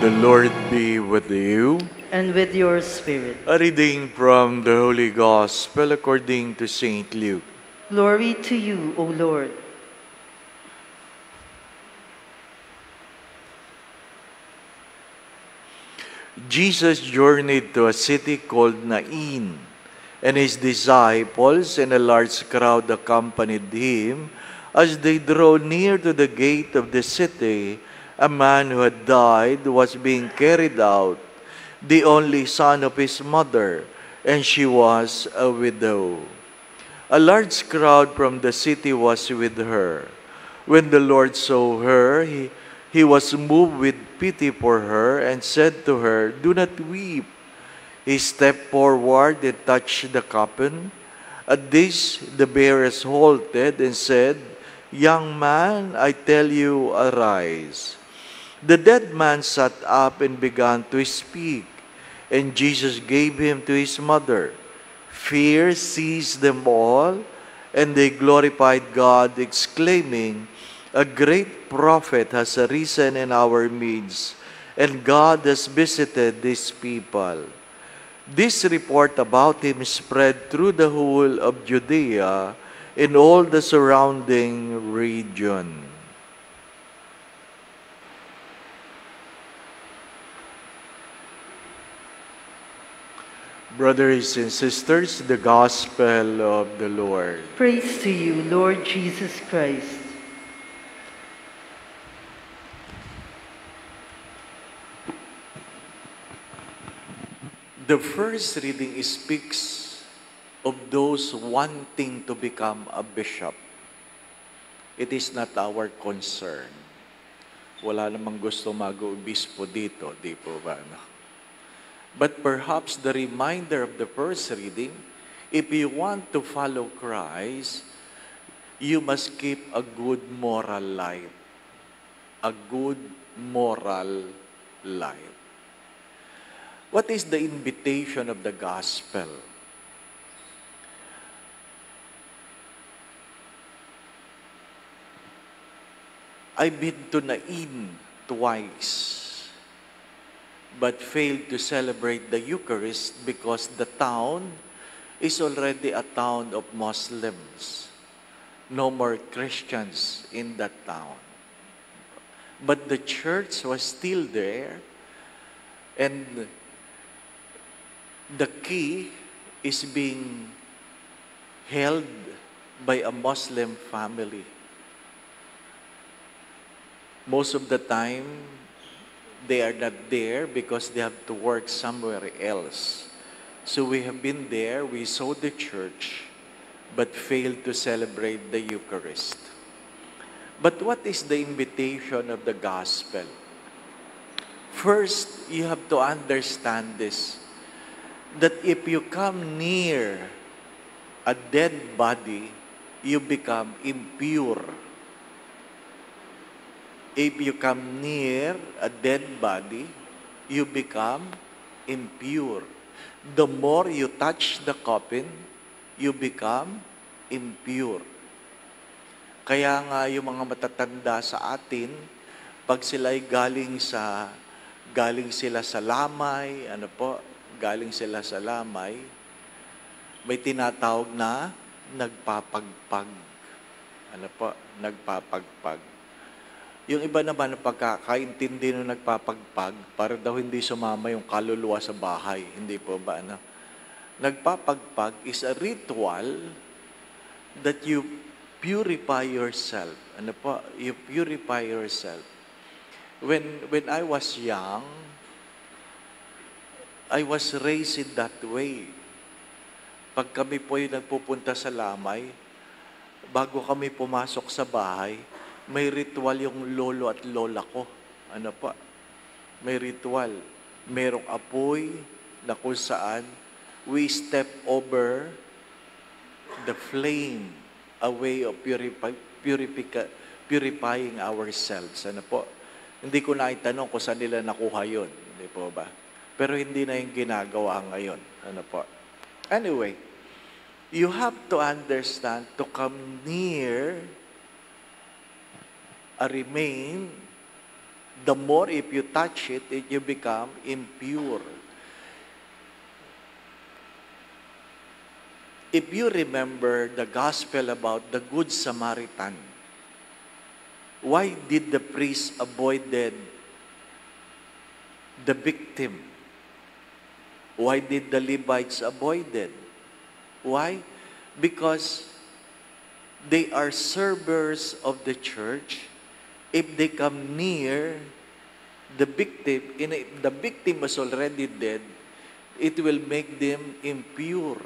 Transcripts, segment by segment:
The Lord be with you. And with your spirit. A reading from the Holy Gospel according to St. Luke. Glory to you, O Lord. Jesus journeyed to a city called Nain, and his disciples and a large crowd accompanied him. As they drew near to the gate of the city, a man who had died was being carried out, the only son of his mother, and she was a widow. A large crowd from the city was with her. When the Lord saw her, he was moved with pity for her and said to her, "Do not weep." He stepped forward and touched the coffin. At this, the bearers halted and said, "Young man, I tell you, arise." The dead man sat up and began to speak, and Jesus gave him to his mother. Fear seized them all, and they glorified God, exclaiming, "A great prophet has arisen in our midst, and God has visited these people." This report about him spread through the whole of Judea and all the surrounding region. Brothers and sisters, the Gospel of the Lord. Praise to you, Lord Jesus Christ. The first reading speaks of those wanting to become a bishop. It is not our concern. Wala namang gusto mag-obispo dito, di po ba? But perhaps the reminder of the first reading, if you want to follow Christ, you must keep a good moral life. A good moral life. What is the invitation of the gospel? I've been to Nain twice, but failed to celebrate the Eucharist because the town is already a town of Muslims. No more Christians in that town. But the church was still there, and the key is being held by a Muslim family. Most of the time, they are not there because they have to work somewhere else. So we have been there, we saw the church, but failed to celebrate the Eucharist. But what is the invitation of the gospel? First, you have to understand this, that if you come near a dead body, you become impure. If you come near a dead body, you become impure. The more you touch the coffin, you become impure. Kaya nga yung mga matatanda sa atin, pag sila'y galing sila sa lamay, galing sila sa lamay, may tinatawag na nagpapagpag. Nagpapagpag. Yung iba naman ang pagkakaintindi nung nagpapagpag, para daw hindi sumama yung kaluluwa sa bahay. Hindi po ba? Nagpapagpag is a ritual that you purify yourself. You purify yourself. When I was young, I was raised that way. Pag kami po yung nagpupunta sa lamay, bago kami pumasok sa bahay, may ritual yung lolo at lola ko. May ritual. Merong apoy na kung saan we step over the flame, a way of purifying ourselves. Hindi ko na itanong kung saan nila nakuha yun. Hindi po ba? Pero hindi na yung ginagawa ngayon. Anyway, you have to understand to come near a remain The more if you touch it, you become impure. If you remember the gospel about the Good Samaritan, why did the priest avoided the victim? Why did the Levites avoid it? Why? Because they are servers of the church. If they come near the victim, and if the victim was already dead, it will make them impure.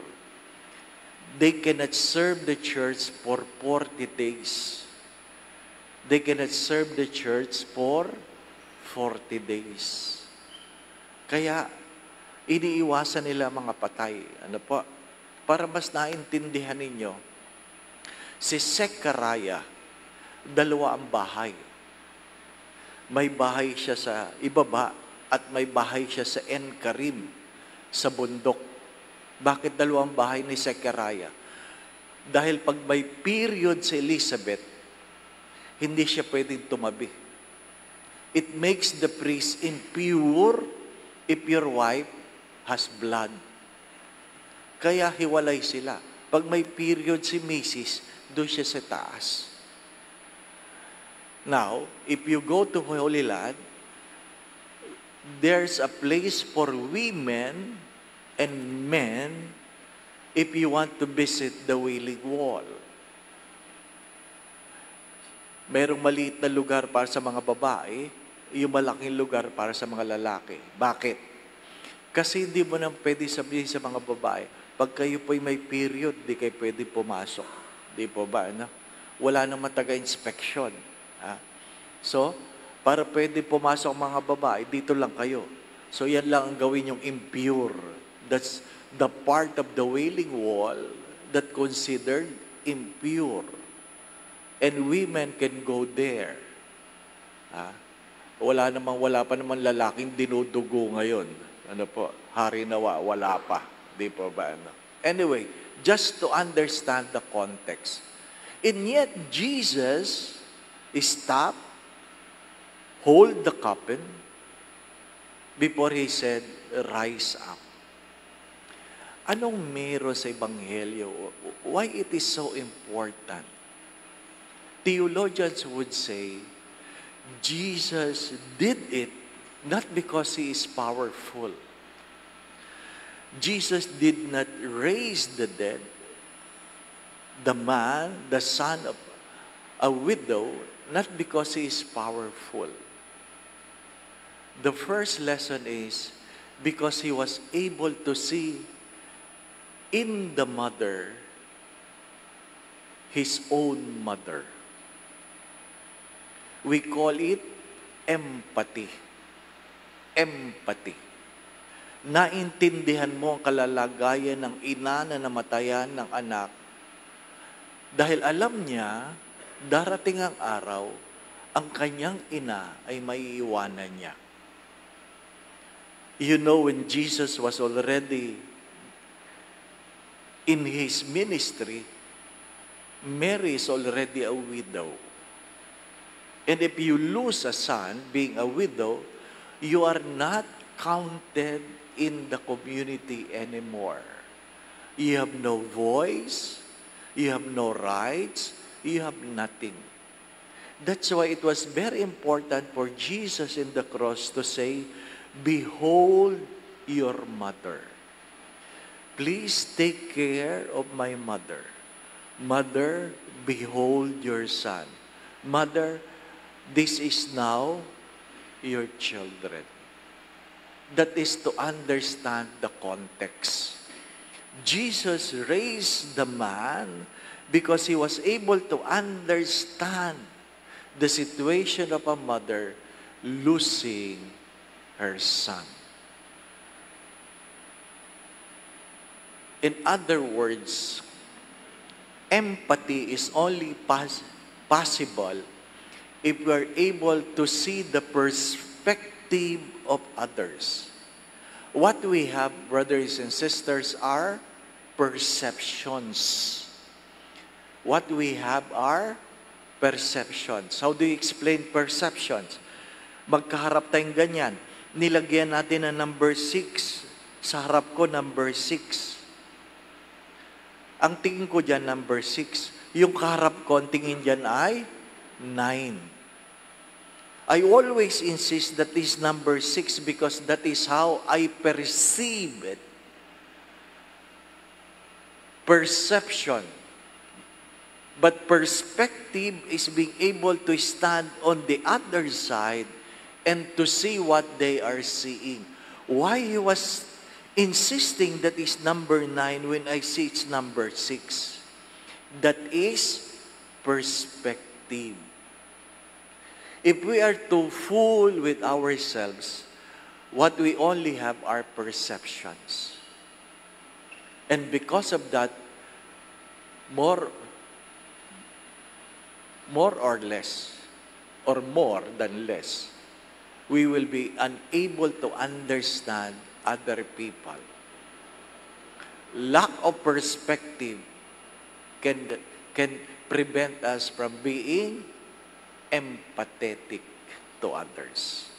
They cannot serve the church for 40 days. They cannot serve the church for 40 days. Kaya, iniiwasan nila mga patay. Ano po? Para mas naintindihan ninyo, si Zechariah, 2 ang bahay. May bahay siya sa ibaba at may bahay siya sa En-Karim, sa bundok. Bakit 2 ang bahay ni Zechariah? Dahil pag may period si Elizabeth, hindi siya pwedeng tumabi. It makes the priest impure if your wife has blood. Kaya hiwalay sila. Pag may period si Mrs., doon siya sa taas. Now, if you go to Holy Land, there's a place for women and men if you want to visit the Wailing Wall. Merong maliit na lugar para sa mga babae, yung malaking lugar para sa mga lalaki. Bakit? Kasi hindi mo nang pwede sabihin sa mga babae, pag kayo po'y may period, di kayo pwede pumasok. Di po ba? No? Wala nang mataga-inspection. So, para pwede pumasok mga babae, dito lang kayo. So, yan lang ang gawin yung impure. That's the part of the Wailing Wall that considered impure. And women can go there. Wala pa naman lalaking dinudugo ngayon. Ano po? Hari nawa, wala pa. Di po ba? Ano? Anyway, just to understand the context. And yet, Jesus stopped, hold the coffin, before He said, rise up. Anong meron sa Ebanghelyo? Why it is so important? Theologians would say, Jesus did it not because He is powerful. Jesus did not raise the dead. The man, the son of a widow, not because he is powerful. The first lesson is because he was able to see in the mother his own mother. We call it empathy. Empathy. Naintindihan mo ang kalalagayan ng ina na namatayan ng anak dahil alam niya, darating ang araw, ang kanyang ina ay maiiwanan niya. You know, when Jesus was already in His ministry, Mary is already a widow. And if you lose a son, being a widow, you are not counted in the community anymore. You have no voice, you have no rights, you have nothing. That's why it was very important for Jesus in the cross to say, behold your mother. Please take care of my mother. Mother, behold your son. Mother, this is now your children. That is to understand the context. Jesus raised the man because he was able to understand the situation of a mother losing her son. In other words, empathy is only possible if we are able to see the perspective of others. What we have, brothers and sisters, are perceptions. What we have are perceptions. How do you explain perceptions? Magkaharap tayong ganyan. Nilagyan natin ng number 6. Sa harap ko, number 6. Ang tingin ko dyan, number 6. Yung kaharap ko, ang tingin dyan ay 9. I always insist that is number 6 because that is how I perceive it. Perception. But perspective is being able to stand on the other side and to see what they are seeing. Why he was insisting that is number 9 when I see it's number 6? That is perspective. If we are too full with ourselves, what we only have are perceptions. And because of that, more or less, or more than less, we will be unable to understand other people. Lack of perspective can prevent us from being empathetic to others.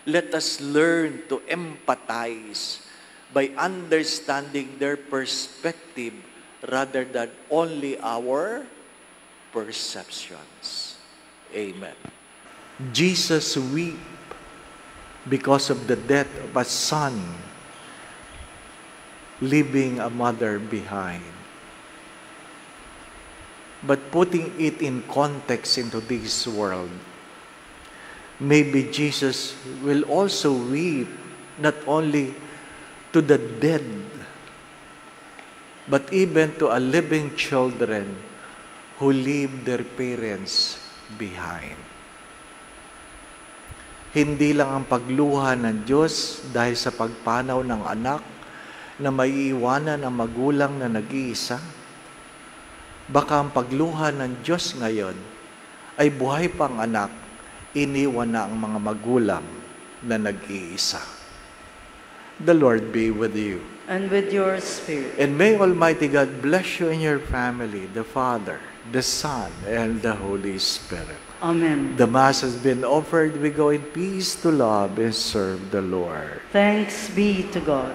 Let us learn to empathize by understanding their perspective rather than only our perceptions. Amen. Jesus wept because of the death of a son, leaving a mother behind. But putting it in context into this world, maybe Jesus will also weep not only to the dead, but even to a living children who leave their parents behind. Hindi lang ang pagluha ng Diyos dahil sa pagpanaw ng anak na maiiwanan ang magulang na nag-iisa. Baka ang pagluha ng Diyos ngayon ay buhay pang anak, iniwan na ang mga magulang na nag-iisa. The Lord be with you. And with your spirit. And may Almighty God bless you and your family, the Father, the Son, and the Holy Spirit. Amen. The Mass has been offered. We go in peace to love and serve the Lord. Thanks be to God.